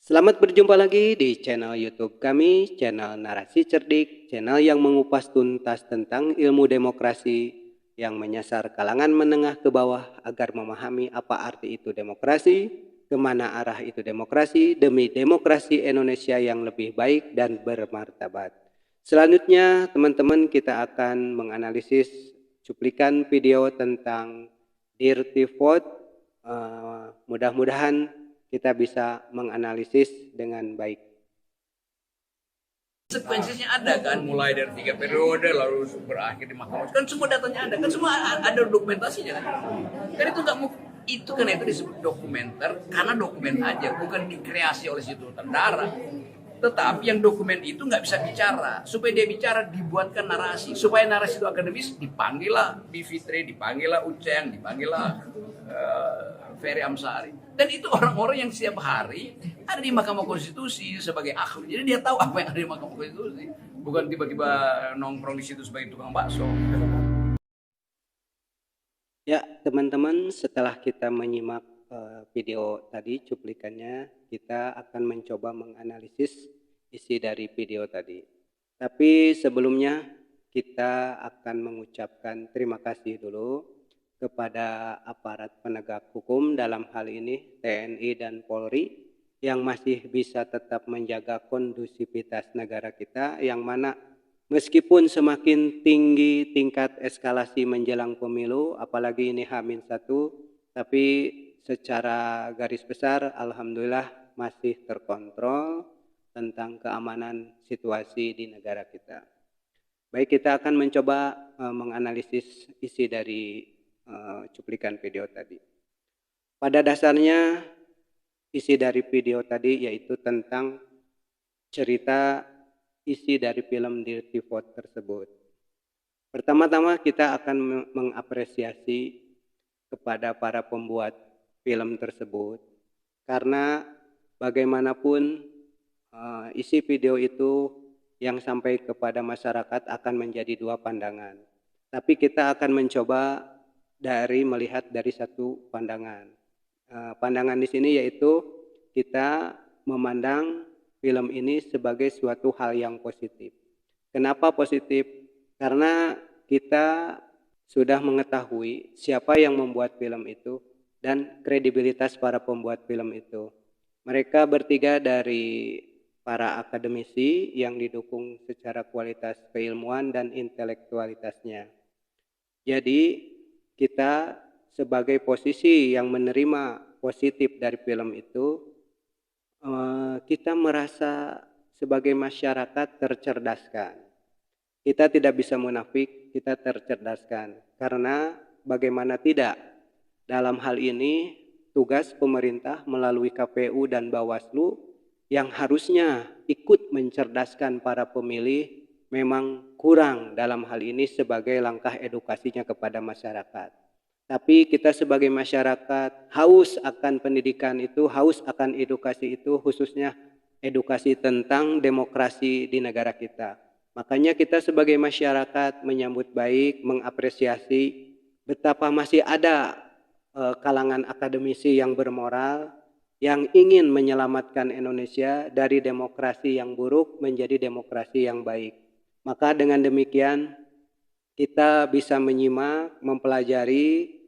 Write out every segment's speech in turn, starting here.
Selamat berjumpa lagi di channel YouTube kami, channel Narasi Cerdik, channel yang mengupas tuntas tentang ilmu demokrasi yang menyasar kalangan menengah ke bawah agar memahami apa arti itu demokrasi, kemana arah itu demokrasi, demi demokrasi Indonesia yang lebih baik dan bermartabat. Selanjutnya, teman-teman, kita akan menganalisis cuplikan video tentang Dirty Vote. Mudah-mudahan kita bisa menganalisis dengan baik. Konsekuensinya ada kan, mulai dari 3 periode lalu berakhir di mahkamah, kan semua datanya ada, kan semua ada dokumentasinya kan. Kan itu nggak mau itu, kan itu disebut dokumenter karena dokumen aja, bukan dikreasi oleh situ tentara. Tetapi yang dokumen itu nggak bisa bicara, supaya dia bicara dibuatkan narasi, supaya narasi itu akademis, dipanggil lah Bivitri, dipanggil lah Uceng, dipanggil lah Ferry Amsari. Dan itu orang-orang yang setiap hari ada di Mahkamah Konstitusi sebagai ahli. Jadi dia tahu apa yang ada di Mahkamah Konstitusi. Bukan tiba-tiba nongkrong di situ sebagai tukang bakso. Ya, teman-teman, setelah kita menyimak video tadi, cuplikannya, kita akan mencoba menganalisis isi dari video tadi. Tapi sebelumnya kita akan mengucapkan terima kasih dulu kepada aparat penegak hukum, dalam hal ini TNI dan Polri, yang masih bisa tetap menjaga kondusivitas negara kita, yang mana meskipun semakin tinggi tingkat eskalasi menjelang pemilu, apalagi ini H-1, tapi secara garis besar alhamdulillah masih terkontrol tentang keamanan situasi di negara kita. Baik, kita akan mencoba menganalisis isi dari cuplikan video tadi. Pada dasarnya isi dari video tadi yaitu tentang cerita isi dari film Dirty Vote tersebut. Pertama-tama kita akan mengapresiasi kepada para pembuat film tersebut, karena bagaimanapun isi video itu yang sampai kepada masyarakat akan menjadi dua pandangan. Tapi kita akan mencoba melihat dari satu pandangan. Pandangan di sini yaitu kita memandang film ini sebagai suatu hal yang positif. Kenapa positif? Karena kita sudah mengetahui siapa yang membuat film itu dan kredibilitas para pembuat film itu. Mereka bertiga dari para akademisi yang didukung secara kualitas keilmuan dan intelektualitasnya. Jadi kita sebagai posisi yang menerima positif dari film itu, kita merasa sebagai masyarakat tercerdaskan. Kita tidak bisa munafik, kita tercerdaskan. Karena bagaimana tidak, dalam hal ini tugas pemerintah melalui KPU dan Bawaslu yang harusnya ikut mencerdaskan para pemilih memang kurang dalam hal ini sebagai langkah edukasinya kepada masyarakat. Tapi kita sebagai masyarakat haus akan pendidikan itu, haus akan edukasi itu, khususnya edukasi tentang demokrasi di negara kita. Makanya kita sebagai masyarakat menyambut baik, mengapresiasi betapa masih ada kalangan akademisi yang bermoral, yang ingin menyelamatkan Indonesia dari demokrasi yang buruk menjadi demokrasi yang baik. Maka dengan demikian kita bisa menyimak, mempelajari,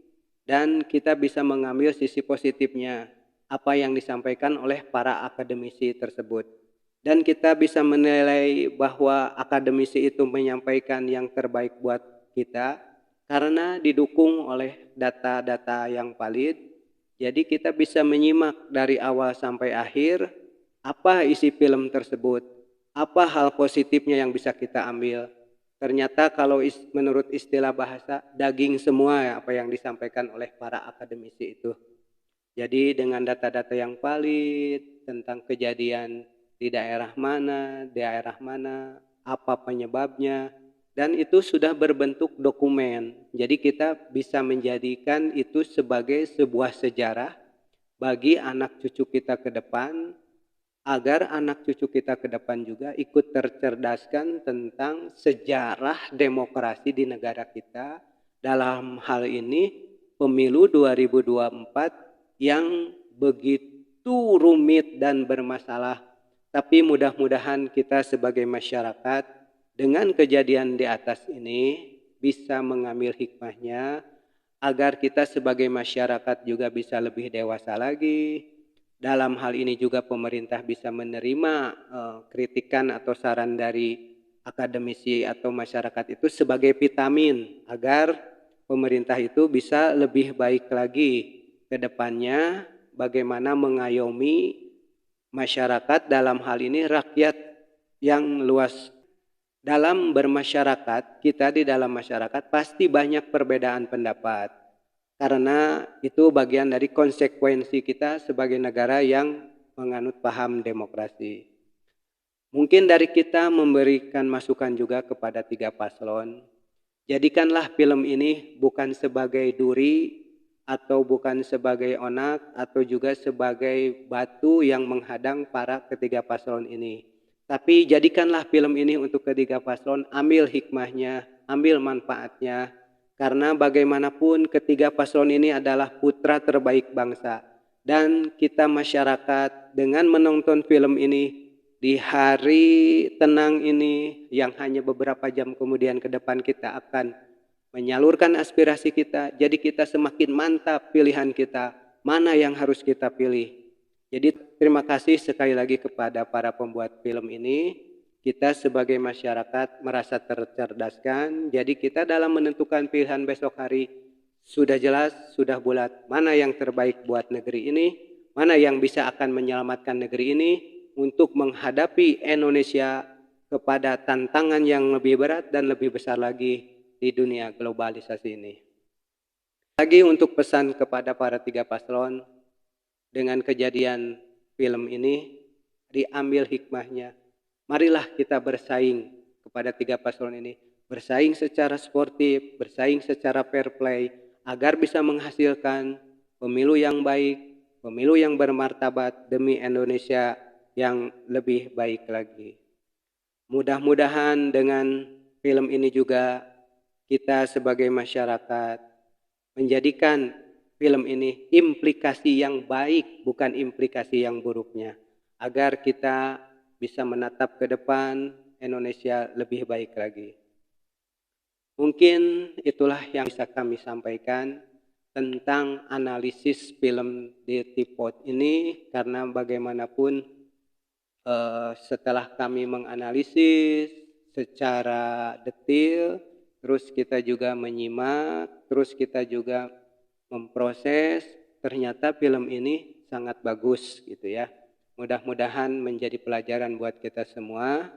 dan kita bisa mengambil sisi positifnya apa yang disampaikan oleh para akademisi tersebut. Dan kita bisa menilai bahwa akademisi itu menyampaikan yang terbaik buat kita karena didukung oleh data-data yang valid. Jadi kita bisa menyimak dari awal sampai akhir apa isi film tersebut, apa hal positifnya yang bisa kita ambil. Ternyata kalau menurut istilah bahasa, daging semua apa yang disampaikan oleh para akademisi itu. Jadi dengan data-data yang valid tentang kejadian di daerah mana, apa penyebabnya, dan itu sudah berbentuk dokumen. Jadi kita bisa menjadikan itu sebagai sebuah sejarah bagi anak cucu kita ke depan, agar anak cucu kita ke depan juga ikut tercerdaskan tentang sejarah demokrasi di negara kita. Dalam hal ini pemilu 2024 yang begitu begitu rumit dan bermasalah. Tapi mudah-mudahan kita sebagai masyarakat dengan kejadian di atas ini bisa mengambil hikmahnya agar kita sebagai masyarakat juga bisa lebih dewasa lagi. Dalam hal ini juga pemerintah bisa menerima kritikan atau saran dari akademisi atau masyarakat itu sebagai vitamin agar pemerintah itu bisa lebih baik lagi ke depannya bagaimana mengayomi masyarakat, dalam hal ini rakyat yang luas. Dalam bermasyarakat, kita di dalam masyarakat pasti banyak perbedaan pendapat. Karena itu bagian dari konsekuensi kita sebagai negara yang menganut paham demokrasi. Mungkin dari kita memberikan masukan juga kepada 3 paslon. Jadikanlah film ini bukan sebagai duri atau bukan sebagai onak atau juga sebagai batu yang menghadang para ketiga paslon ini. Tapi jadikanlah film ini untuk ketiga paslon, ambil hikmahnya, ambil manfaatnya. Karena bagaimanapun ketiga paslon ini adalah putra terbaik bangsa. Dan kita masyarakat dengan menonton film ini di hari tenang ini yang hanya beberapa jam kemudian ke depan kita akan menyalurkan aspirasi kita. Jadi kita semakin mantap pilihan kita, mana yang harus kita pilih. Jadi terima kasih sekali lagi kepada para pembuat film ini. Kita sebagai masyarakat merasa tercerdaskan. Jadi kita dalam menentukan pilihan besok hari sudah jelas, sudah bulat mana yang terbaik buat negeri ini, mana yang bisa akan menyelamatkan negeri ini untuk menghadapi Indonesia kepada tantangan yang lebih berat dan lebih besar lagi di dunia globalisasi ini. Lagi untuk pesan kepada para 3 paslon, dengan kejadian film ini diambil hikmahnya. Marilah kita bersaing kepada 3 paslon ini, bersaing secara sportif, bersaing secara fair play agar bisa menghasilkan pemilu yang baik, pemilu yang bermartabat demi Indonesia yang lebih baik lagi. Mudah-mudahan dengan film ini juga kita sebagai masyarakat menjadikan film ini implikasi yang baik, bukan implikasi yang buruknya, agar kita bisa menatap ke depan Indonesia lebih baik lagi. Mungkin itulah yang bisa kami sampaikan tentang analisis film Dirty Pot ini, karena bagaimanapun setelah kami menganalisis secara detail, terus kita juga menyimak, terus kita juga memproses, ternyata film ini sangat bagus gitu ya. Mudah-mudahan menjadi pelajaran buat kita semua.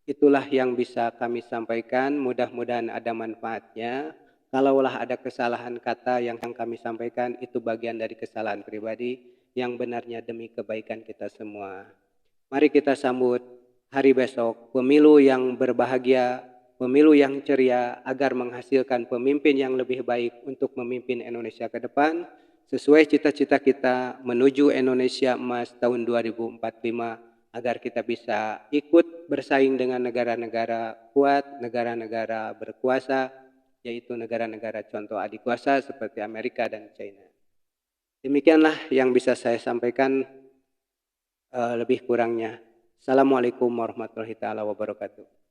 Itulah yang bisa kami sampaikan, mudah-mudahan ada manfaatnya. Kalaulah ada kesalahan kata yang kami sampaikan, itu bagian dari kesalahan pribadi yang benarnya demi kebaikan kita semua. Mari kita sambut hari besok, pemilu yang berbahagia, pemilu yang ceria agar menghasilkan pemimpin yang lebih baik untuk memimpin Indonesia ke depan sesuai cita-cita kita menuju Indonesia Emas tahun 2045 agar kita bisa ikut bersaing dengan negara-negara kuat, negara-negara berkuasa, yaitu negara-negara contoh adikuasa seperti Amerika dan China. Demikianlah yang bisa saya sampaikan, lebih kurangnya. Assalamualaikum warahmatullahi wabarakatuh.